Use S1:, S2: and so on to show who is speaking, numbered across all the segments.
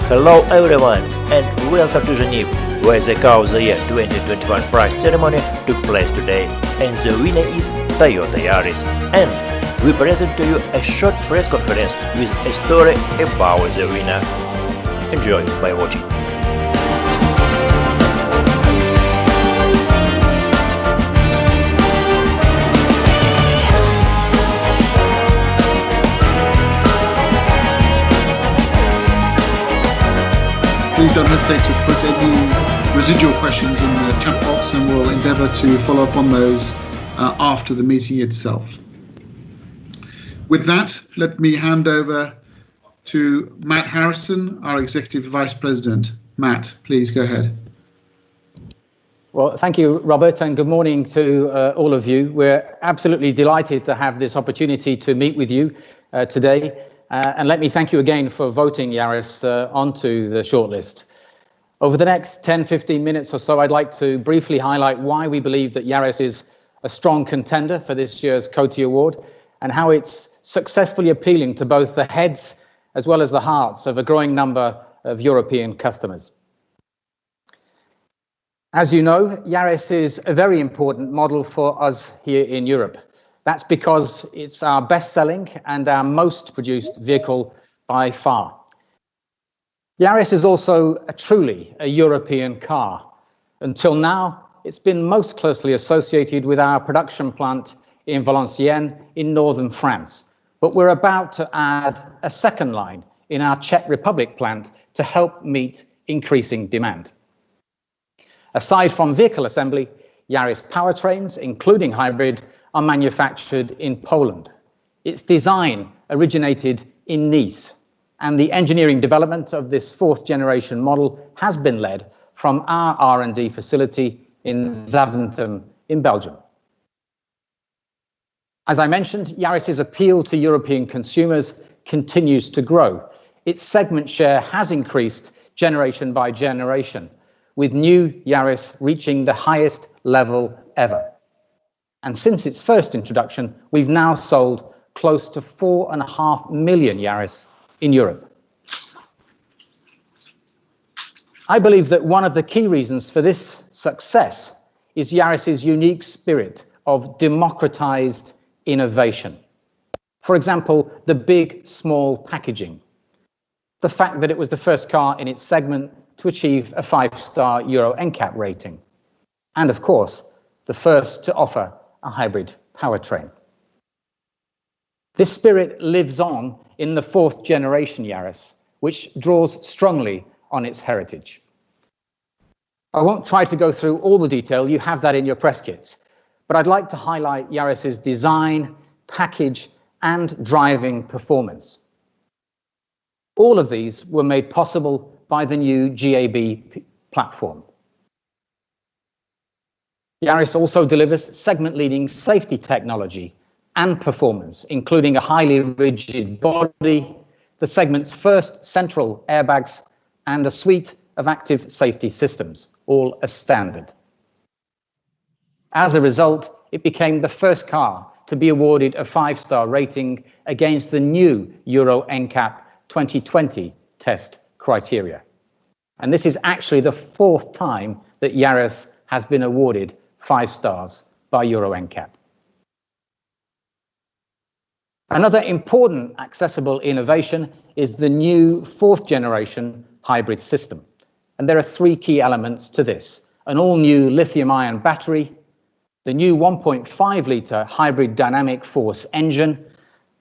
S1: Hello everyone and welcome to Geneva, where the Car of the Year 2021 prize ceremony took place today, and the winner is Toyota Yaris. And we present to you a short press conference with a story about the winner. Enjoy by watching.
S2: Please don't hesitate to put any residual questions in the chat box and we'll endeavour to follow up on those after the meeting itself. With that, let me hand over to Matt Harrison, our Executive Vice President. Matt, please go ahead.
S3: Well, thank you, Robert, and good morning to all of you. We're absolutely delighted to have this opportunity to meet with you today. And let me thank you again for voting Yaris onto the shortlist. Over the next 10-15 minutes or so, I'd like to briefly highlight why we believe that Yaris is a strong contender for this year's COTI Award and how it's successfully appealing to both the heads as well as the hearts of a growing number of European customers. As you know, Yaris is a very important model for us here in Europe. That's because it's our best-selling and our most produced vehicle by far. Yaris is also truly a European car. Until now, it's been most closely associated with our production plant in Valenciennes in northern France. But we're about to add a second line in our Czech Republic plant to help meet increasing demand. Aside from vehicle assembly, Yaris powertrains, including hybrid, are manufactured in Poland. Its design originated in Nice, and the engineering development of this fourth generation model has been led from our R&D facility in Zaventem in Belgium. As I mentioned, Yaris's appeal to European consumers continues to grow. Its segment share has increased generation by generation, with new Yaris reaching the highest level ever. And since its first introduction, we've now sold close to 4.5 million Yaris in Europe. I believe that one of the key reasons for this success is Yaris's unique spirit of democratized innovation. For example, the big, small packaging. The fact that it was the first car in its segment to achieve a 5-star Euro NCAP rating. And of course, the first to offer a hybrid powertrain. This spirit lives on in the fourth generation Yaris, which draws strongly on its heritage. I won't try to go through all the detail, you have that in your press kits, but I'd like to highlight Yaris's design, package, and driving performance. All of these were made possible by the new GAB platform. Yaris also delivers segment-leading safety technology and performance, including a highly rigid body, the segment's first central airbags, and a suite of active safety systems, all as standard. As a result, it became the first car to be awarded a 5-star rating against the new Euro NCAP 2020 test criteria. And this is actually the fourth time that Yaris has been awarded 5 stars by Euro NCAP. Another important accessible innovation is the new fourth generation hybrid system. And there are 3 key elements to this: an all-new lithium-ion battery, the new 1.5 litre hybrid dynamic force engine,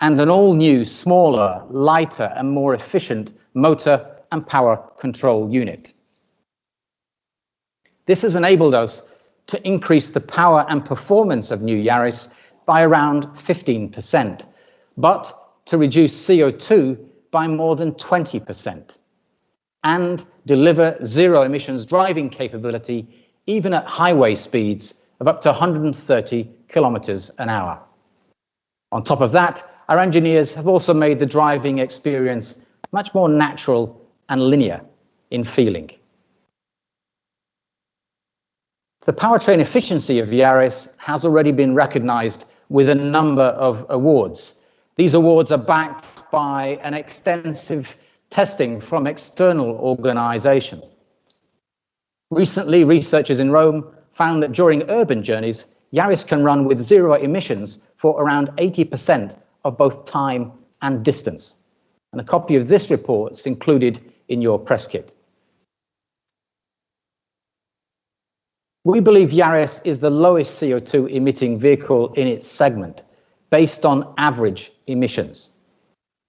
S3: and an all-new, smaller, lighter and more efficient motor and power control unit. This has enabled us to increase the power and performance of new Yaris by around 15%, but to reduce CO2 by more than 20%, and deliver zero emissions driving capability even at highway speeds of up to 130 kilometers an hour. On top of that, our engineers have also made the driving experience much more natural and linear in feeling. The powertrain efficiency of Yaris has already been recognized with a number of awards. These awards are backed by an extensive testing from external organizations. Recently, researchers in Rome found that during urban journeys, Yaris can run with zero emissions for around 80% of both time and distance. And a copy of this report is included in your press kit. We believe Yaris is the lowest CO2 emitting vehicle in its segment, based on average emissions.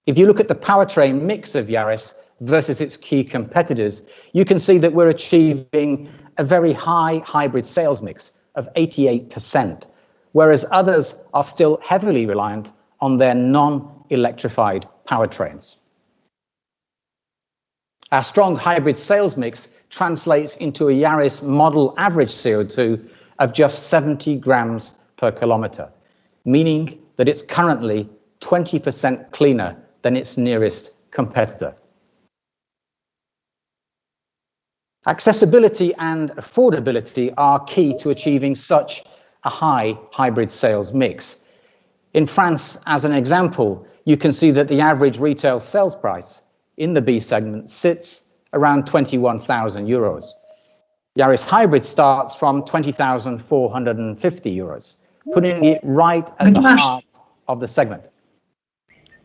S3: If you look at the powertrain mix of Yaris versus its key competitors, you can see that we're achieving a very high hybrid sales mix of 88%, whereas others are still heavily reliant on their non-electrified powertrains. Our strong hybrid sales mix translates into a Yaris model average CO2 of just 70 grams per kilometre, meaning that it's currently 20% cleaner than its nearest competitor. Accessibility and affordability are key to achieving such a high hybrid sales mix. In France, as an example, you can see that the average retail sales price in the B segment sits around 21,000 euros. Yaris Hybrid starts from 20,450 euros, putting it right at the heart of the segment.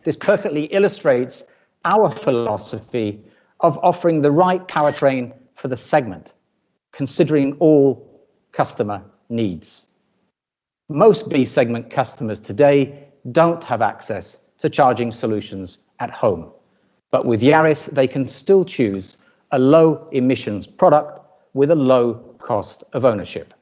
S3: This perfectly illustrates our philosophy of offering the right powertrain for the segment, considering all customer needs. Most B segment customers today don't have access to charging solutions at home. But with Yaris, they can still choose a low emissions product with a low cost of ownership.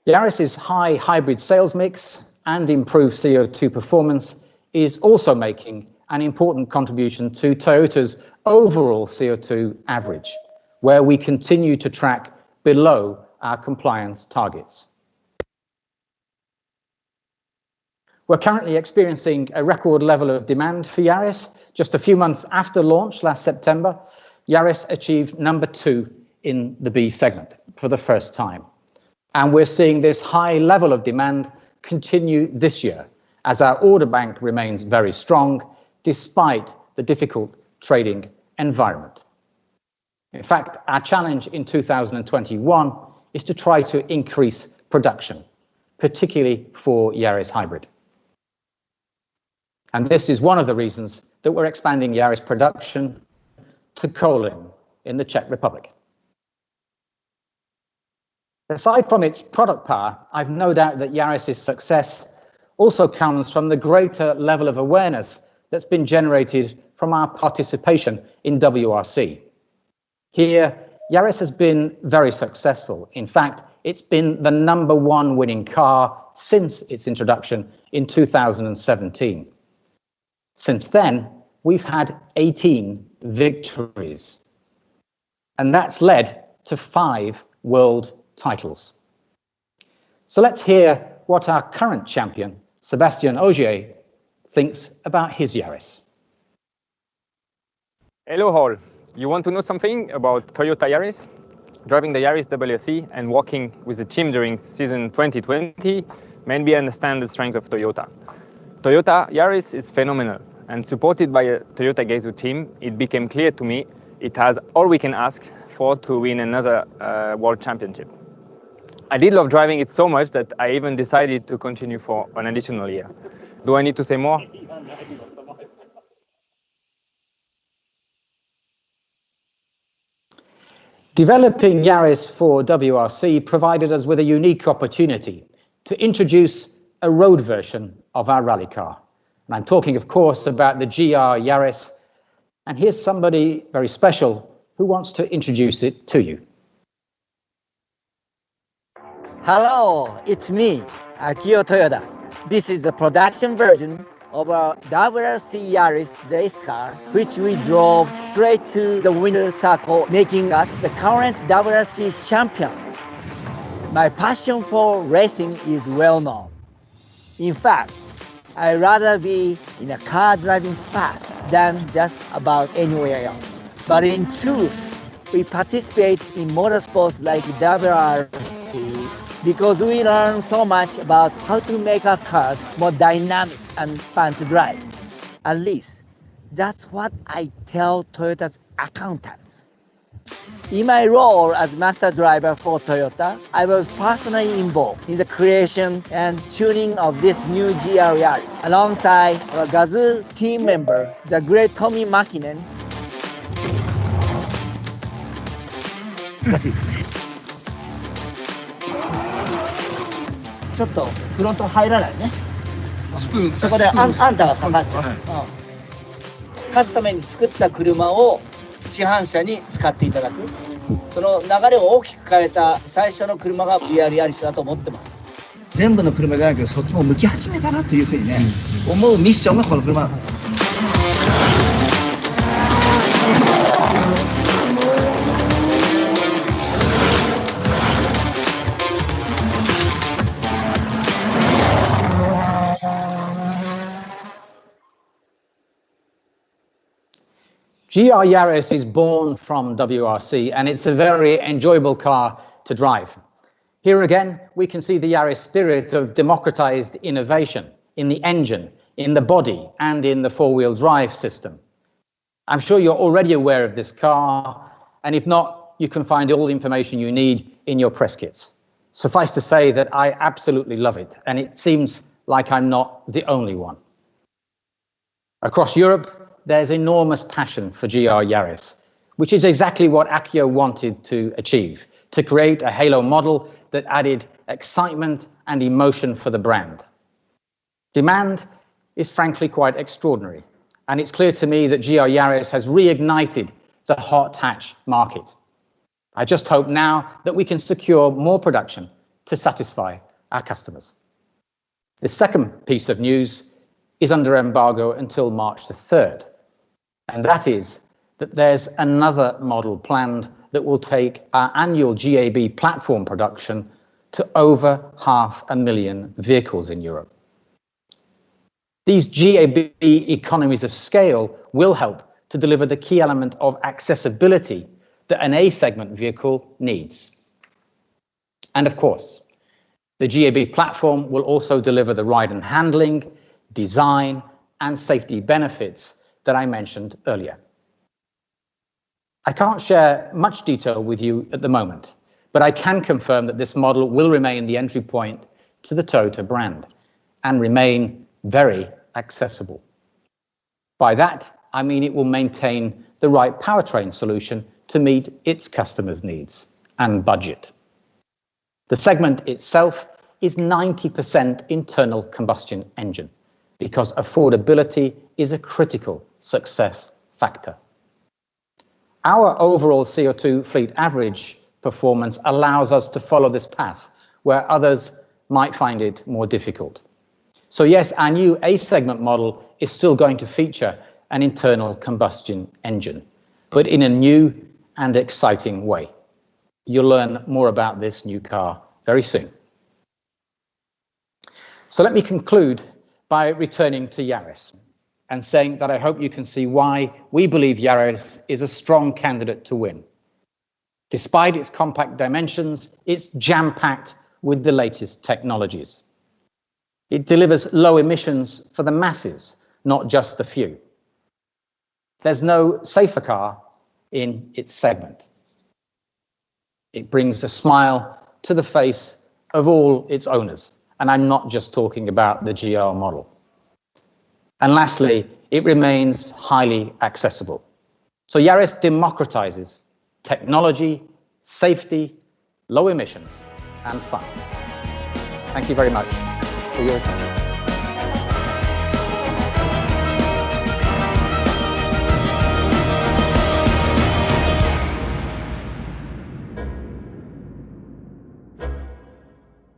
S3: Yaris's high hybrid sales mix and improved CO2 performance is also making an important contribution to Toyota's overall CO2 average, where we continue to track below our compliance targets. We're currently experiencing a record level of demand for Yaris. Just a few months after launch last September, Yaris achieved number 2 in the B segment for the first time. And we're seeing this high level of demand continue this year as our order bank remains very strong despite the difficult trading environment. In fact, our challenge in 2021 is to try to increase production, particularly for Yaris Hybrid. And this is one of the reasons that we're expanding Yaris production to Kolin in the Czech Republic. Aside from its product power, I've no doubt that Yaris's success also comes from the greater level of awareness that's been generated from our participation in WRC. Here, Yaris has been very successful. In fact, it's been the #1 winning car since its introduction in 2017. Since then, we've had 18 victories, and that's led to 5 world titles. So let's hear what our current champion, Sébastien Ogier, thinks about his Yaris.
S4: Hello all. You want to know something about Toyota Yaris? Driving the Yaris WRC and working with the team during season 2020 made me understand the strengths of Toyota. Toyota Yaris is phenomenal, and supported by a Toyota Gazoo team, it became clear to me it has all we can ask for to win another world championship. I did love driving it so much that I even decided to continue for an additional year. Do I need to say more?
S3: Developing Yaris for WRC provided us with a unique opportunity to introduce a road version of our rally car. And I'm talking, of course, about the GR Yaris. And here's somebody very special who wants to introduce it to you.
S5: Hello, it's me, Akio Toyoda. This is the production version of a WRC Yaris race car, which we drove straight to the winner's circle, making us the current WRC champion. My passion for racing is well known. In fact, I'd rather be in a car driving fast than just about anywhere else. But in truth, we participate in motorsports like WRC because we learn so much about how to make our cars more dynamic and fun to drive. At least that's what I tell Toyota's accountants. In my role as master driver for Toyota, I was personally involved in the creation and tuning of this new GR Yaris alongside our Gazoo team member, the great Tommy Makinen. 難しいですね。ちょっとフロント入らないね。
S2: スプーン。
S5: そこであんたがかかっちゃう。勝つために作った車を市販車に使っていただく。その流れを大きく変えた最初の車が GR ヤリスだと思ってます。全部の車じゃないけど、そっちも向き始めたなというふうにね、思うミッションがこの車。
S3: GR Yaris is born from WRC, and it's a very enjoyable car to drive. Here again, we can see the Yaris spirit of democratized innovation in the engine, in the body, and in the four-wheel drive system. I'm sure you're already aware of this car, and if not, you can find all the information you need in your press kits. Suffice to say that I absolutely love it, and it seems like I'm not the only one. Across Europe, there's enormous passion for GR Yaris, which is exactly what Akio wanted to achieve, to create a halo model that added excitement and emotion for the brand. Demand is frankly quite extraordinary, and it's clear to me that GR Yaris has reignited the hot hatch market. I just hope now that we can secure more production to satisfy our customers. The second piece of news is under embargo until March the 3rd. And that is that there's another model planned that will take our annual GAB platform production to over 500,000 vehicles in Europe. These GAB economies of scale will help to deliver the key element of accessibility that an A-segment vehicle needs. And of course, the GAB platform will also deliver the ride and handling, design, and safety benefits that I mentioned earlier. I can't share much detail with you at the moment, but I can confirm that this model will remain the entry point to the Toyota brand and remain very accessible. By that, I mean it will maintain the right powertrain solution to meet its customers' needs and budget. The segment itself is 90% internal combustion engine, because affordability is a critical success factor. Our overall CO2 fleet average performance allows us to follow this path where others might find it more difficult. So yes, our new A-segment model is still going to feature an internal combustion engine, but in a new and exciting way. You'll learn more about this new car very soon. So let me conclude by returning to Yaris and saying that I hope you can see why we believe Yaris is a strong candidate to win. Despite its compact dimensions, it's jam-packed with the latest technologies. It delivers low emissions for the masses, not just the few. There's no safer car in its segment. It brings a smile to the face of all its owners, and I'm not just talking about the GR model. And lastly, it remains highly accessible. So Yaris democratizes technology, safety, low emissions, and fun. Thank you very much for your attention.